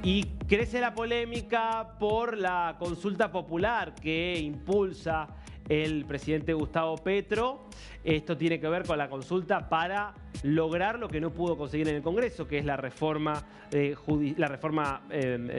Y crece la polémica por la consulta popular que impulsa el presidente Gustavo Petro. Esto tiene que ver con la consulta para lograr lo que no pudo conseguir en el Congreso, que es la reforma,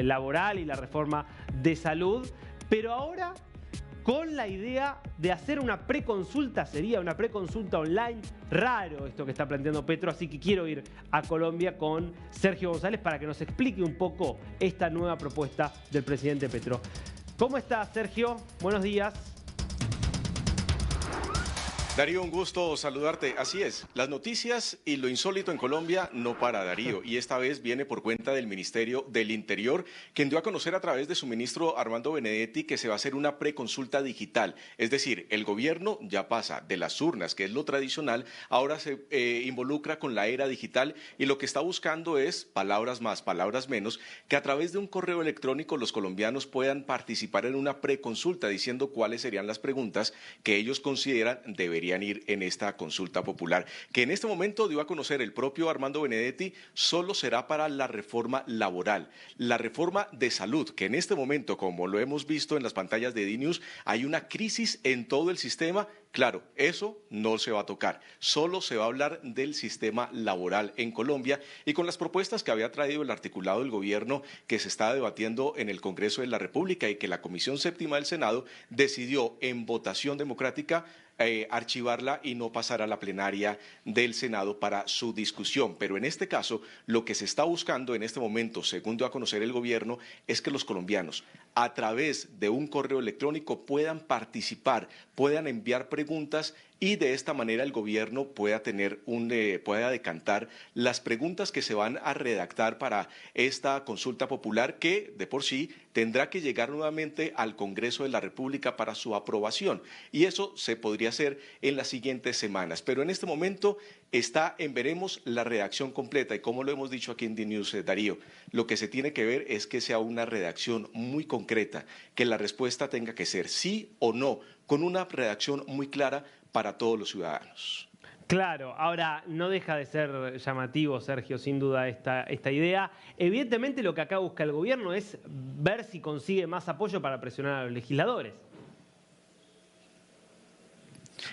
laboral y la reforma de salud. Pero ahora, con la idea de hacer una preconsulta, sería una preconsulta online. Raro esto que está planteando Petro, así que quiero ir a Colombia con Sergio González para que nos explique un poco esta nueva propuesta del presidente Petro. ¿Cómo estás, Sergio? Buenos días. Darío, un gusto saludarte. Así es, las noticias y lo insólito en Colombia no para, Darío, y esta vez viene por cuenta del Ministerio del Interior, quien dio a conocer a través de su ministro Armando Benedetti que se va a hacer una preconsulta digital. Es decir, el gobierno ya pasa de las urnas, que es lo tradicional, ahora se involucra con la era digital y lo que está buscando es, palabras más, palabras menos, que a través de un correo electrónico los colombianos puedan participar en una preconsulta diciendo cuáles serían las preguntas que ellos consideran deberían ir en esta consulta popular, que en este momento dio a conocer el propio Armando Benedetti, solo será para la reforma laboral, la reforma de salud, que en este momento, como lo hemos visto en las pantallas de DNews, hay una crisis en todo el sistema. Claro, eso no se va a tocar, solo se va a hablar del sistema laboral en Colombia y con las propuestas que había traído el articulado del gobierno que se está debatiendo en el Congreso de la República y que la Comisión Séptima del Senado decidió en votación democrática archivarla y no pasar a la plenaria del Senado para su discusión. Pero en este caso, lo que se está buscando en este momento, según dio a conocer el gobierno, es que los colombianos, a través de un correo electrónico, puedan participar, puedan enviar preguntas y de esta manera el gobierno pueda pueda decantar las preguntas que se van a redactar para esta consulta popular que de por sí tendrá que llegar nuevamente al Congreso de la República para su aprobación. Y eso se podría hacer en las siguientes semanas. Pero en este momento está en veremos la redacción completa y como lo hemos dicho aquí en DNews, Darío, lo que se tiene que ver es que sea una redacción muy concreta, que la respuesta tenga que ser sí o no, con una redacción muy clara para todos los ciudadanos. Claro, ahora no deja de ser llamativo, Sergio, sin duda esta idea. Evidentemente lo que acá busca el gobierno es ver si consigue más apoyo para presionar a los legisladores.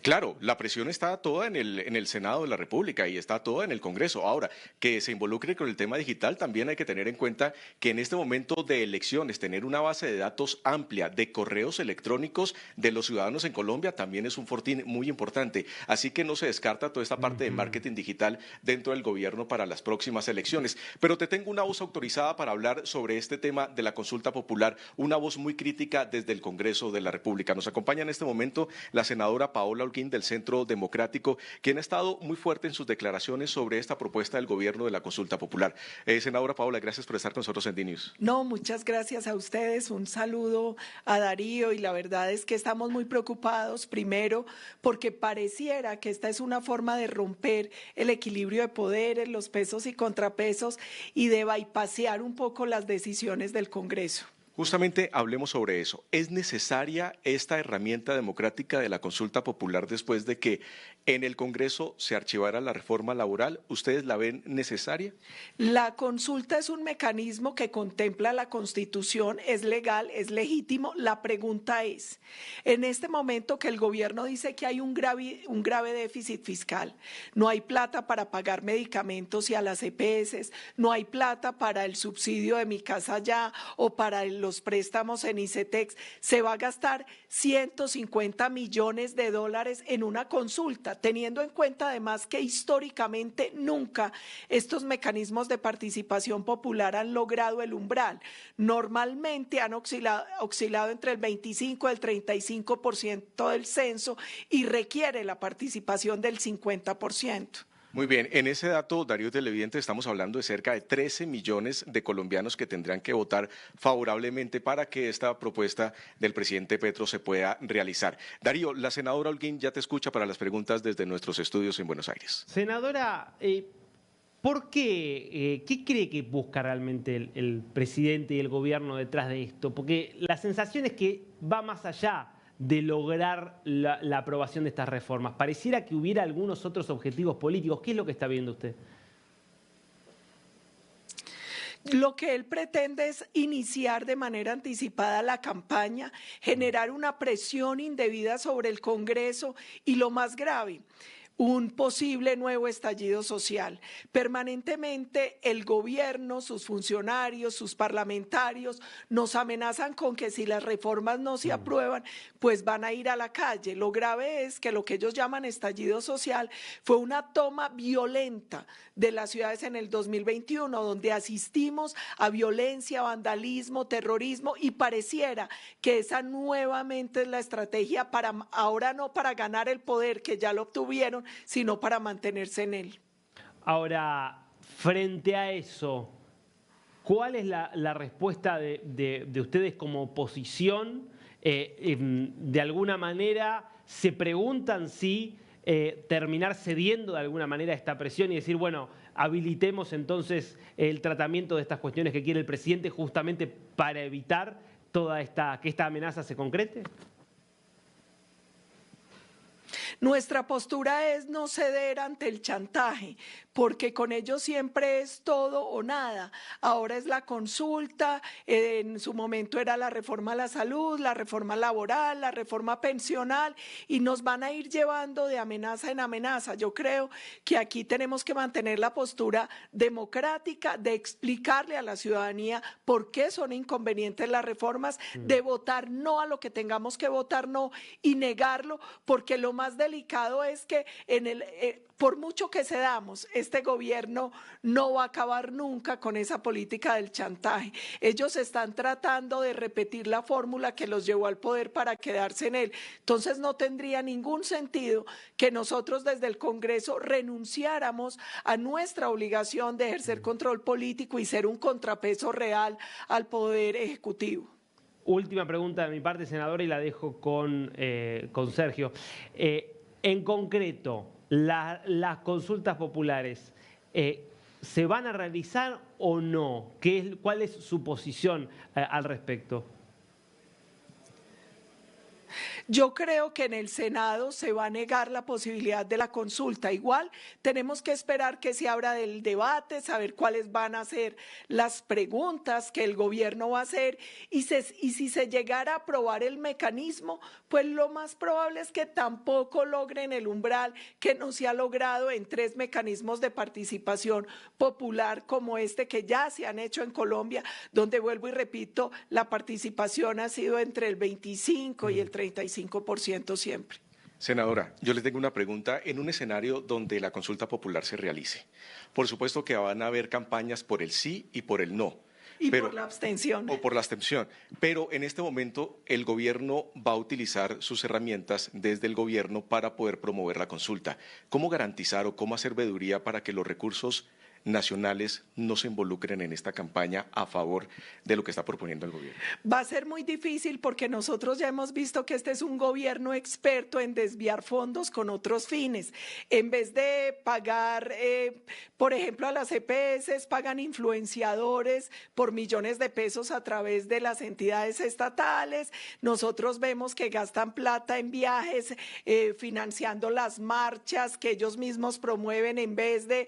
Claro, la presión está toda en el Senado de la República y está toda en el Congreso. Ahora, que se involucre con el tema digital, también hay que tener en cuenta que en este momento de elecciones, tener una base de datos amplia de correos electrónicos de los ciudadanos en Colombia también es un fortín muy importante. Así que no se descarta toda esta parte de marketing digital dentro del gobierno para las próximas elecciones. Pero te tengo una voz autorizada para hablar sobre este tema de la consulta popular, una voz muy crítica desde el Congreso de la República. Nos acompaña en este momento la senadora Paola Holguín del Centro Democrático, quien ha estado muy fuerte en sus declaraciones sobre esta propuesta del gobierno de la consulta popular. Senadora Paola, gracias por estar con nosotros en DNews. No, muchas gracias a ustedes, un saludo a Darío y la verdad es que estamos muy preocupados, primero, porque pareciera que esta es una forma de romper el equilibrio de poderes, los pesos y contrapesos y de bypassear un poco las decisiones del Congreso. Justamente hablemos sobre eso. ¿Es necesaria esta herramienta democrática de la consulta popular después de que en el Congreso se archivara la reforma laboral? ¿Ustedes la ven necesaria? La consulta es un mecanismo que contempla la Constitución, es legal, es legítimo. La pregunta es, en este momento que el gobierno dice que hay un grave déficit fiscal, no hay plata para pagar medicamentos y a las EPS, no hay plata para el subsidio de Mi Casa Ya o para los préstamos en ICETEX, se va a gastar 150 millones de dólares en una consulta, teniendo en cuenta además que históricamente nunca estos mecanismos de participación popular han logrado el umbral. Normalmente han oscilado entre el 25 y el 35% del censo y requiere la participación del 50%. Muy bien, en ese dato, Darío Televidente, estamos hablando de cerca de 13 millones de colombianos que tendrán que votar favorablemente para que esta propuesta del presidente Petro se pueda realizar. Darío, la senadora Holguín ya te escucha para las preguntas desde nuestros estudios en Buenos Aires. Senadora, ¿por qué? ¿Qué cree que busca realmente el presidente y el gobierno detrás de esto? Porque la sensación es que va más allá de lograr la aprobación de estas reformas. Pareciera que hubiera algunos otros objetivos políticos. ¿Qué es lo que está viendo usted? Lo que él pretende es iniciar de manera anticipada la campaña, generar una presión indebida sobre el Congreso y, lo más grave, un posible nuevo estallido social. Permanentemente el gobierno, sus funcionarios, sus parlamentarios nos amenazan con que si las reformas no se aprueban, pues van a ir a la calle. Lo grave es que lo que ellos llaman estallido social fue una toma violenta de las ciudades en el 2021, donde asistimos a violencia, vandalismo, terrorismo, y pareciera que esa nuevamente es la estrategia para, ahora no para ganar el poder, que ya lo obtuvieron, sino para mantenerse en él. Ahora, frente a eso, ¿cuál es la respuesta de ustedes como oposición? De alguna manera, ¿se preguntan si terminar cediendo de alguna manera a esta presión y decir, bueno, habilitemos entonces el tratamiento de estas cuestiones que quiere el presidente justamente para evitar que esta amenaza se concrete? Nuestra postura es no ceder ante el chantaje, porque con ellos siempre es todo o nada. Ahora es la consulta, en su momento era la reforma a la salud, la reforma laboral, la reforma pensional, y nos van a ir llevando de amenaza en amenaza. Yo creo que aquí tenemos que mantener la postura democrática de explicarle a la ciudadanía por qué son inconvenientes las reformas, de votar no a lo que tengamos que votar no y negarlo, porque lo más delicado es que por mucho que cedamos, este gobierno no va a acabar nunca con esa política del chantaje. Ellos están tratando de repetir la fórmula que los llevó al poder para quedarse en él. Entonces no tendría ningún sentido que nosotros desde el Congreso renunciáramos a nuestra obligación de ejercer control político y ser un contrapeso real al poder ejecutivo. Última pregunta de mi parte, senadora, y la dejo con Sergio. En concreto, las consultas populares, ¿se van a realizar o no? ¿Cuál es su posición al respecto? Yo creo que en el Senado se va a negar la posibilidad de la consulta. Igual tenemos que esperar que se abra del debate, saber cuáles van a ser las preguntas que el gobierno va a hacer y si se llegara a aprobar el mecanismo, pues lo más probable es que tampoco logren el umbral que no se ha logrado en 3 mecanismos de participación popular como este que ya se han hecho en Colombia, donde vuelvo y repito, la participación ha sido entre el 25 y el 35% siempre. Senadora, yo les tengo una pregunta. En un escenario donde la consulta popular se realice, por supuesto que van a haber campañas por el sí y por el no. Y por la abstención. O por la abstención. Pero en este momento el gobierno va a utilizar sus herramientas desde el gobierno para poder promover la consulta. ¿Cómo garantizar o cómo hacer veeduría para que los recursos nacionales no se involucren en esta campaña a favor de lo que está proponiendo el gobierno? Va a ser muy difícil porque nosotros ya hemos visto que este es un gobierno experto en desviar fondos con otros fines. En vez de pagar, por ejemplo, a las EPS, pagan influenciadores por millones de pesos a través de las entidades estatales. Nosotros vemos que gastan plata en viajes, financiando las marchas que ellos mismos promueven en vez de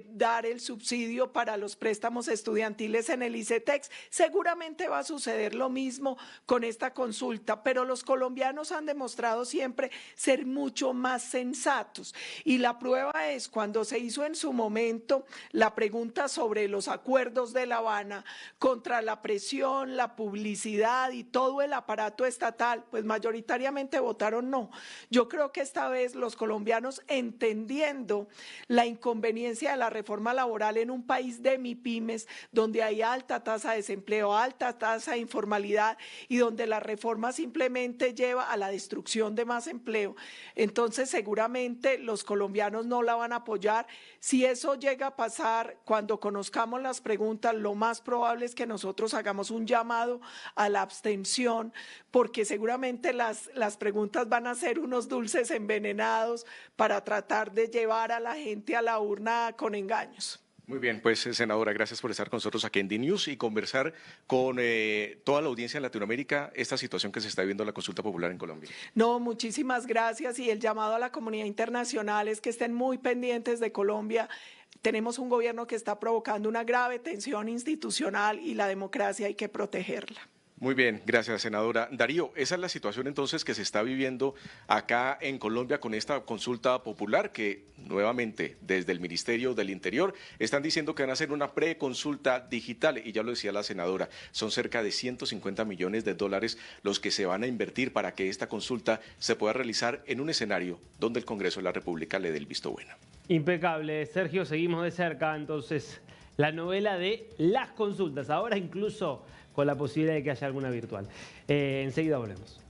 dar el subsidio para los préstamos estudiantiles en el ICETEX. Seguramente va a suceder lo mismo con esta consulta, pero los colombianos han demostrado siempre ser mucho más sensatos. Y la prueba es cuando se hizo en su momento la pregunta sobre los acuerdos de La Habana contra la presión, la publicidad y todo el aparato estatal, pues mayoritariamente votaron no. Yo creo que esta vez los colombianos, entendiendo la inconveniencia de la reforma laboral en un país de MIPYMES, donde hay alta tasa de desempleo, alta tasa de informalidad y donde la reforma simplemente lleva a la destrucción de más empleo. Entonces, seguramente los colombianos no la van a apoyar. Si eso llega a pasar, cuando conozcamos las preguntas, lo más probable es que nosotros hagamos un llamado a la abstención, porque seguramente las preguntas van a ser unos dulces envenenados para tratar de llevar a la gente a la urna con engaños. Muy bien, pues senadora, gracias por estar con nosotros aquí en DNews y conversar con toda la audiencia en Latinoamérica esta situación que se está viviendo en la consulta popular en Colombia. No, muchísimas gracias y el llamado a la comunidad internacional es que estén muy pendientes de Colombia. Tenemos un gobierno que está provocando una grave tensión institucional y la democracia hay que protegerla. Muy bien, gracias, senadora. Darío, esa es la situación entonces que se está viviendo acá en Colombia con esta consulta popular que nuevamente desde el Ministerio del Interior están diciendo que van a hacer una preconsulta digital y ya lo decía la senadora, son cerca de 150 millones de dólares los que se van a invertir para que esta consulta se pueda realizar en un escenario donde el Congreso de la República le dé el visto bueno. Impecable, Sergio, seguimos de cerca entonces la novela de las consultas, ahora incluso con la posibilidad de que haya alguna virtual. Enseguida volvemos.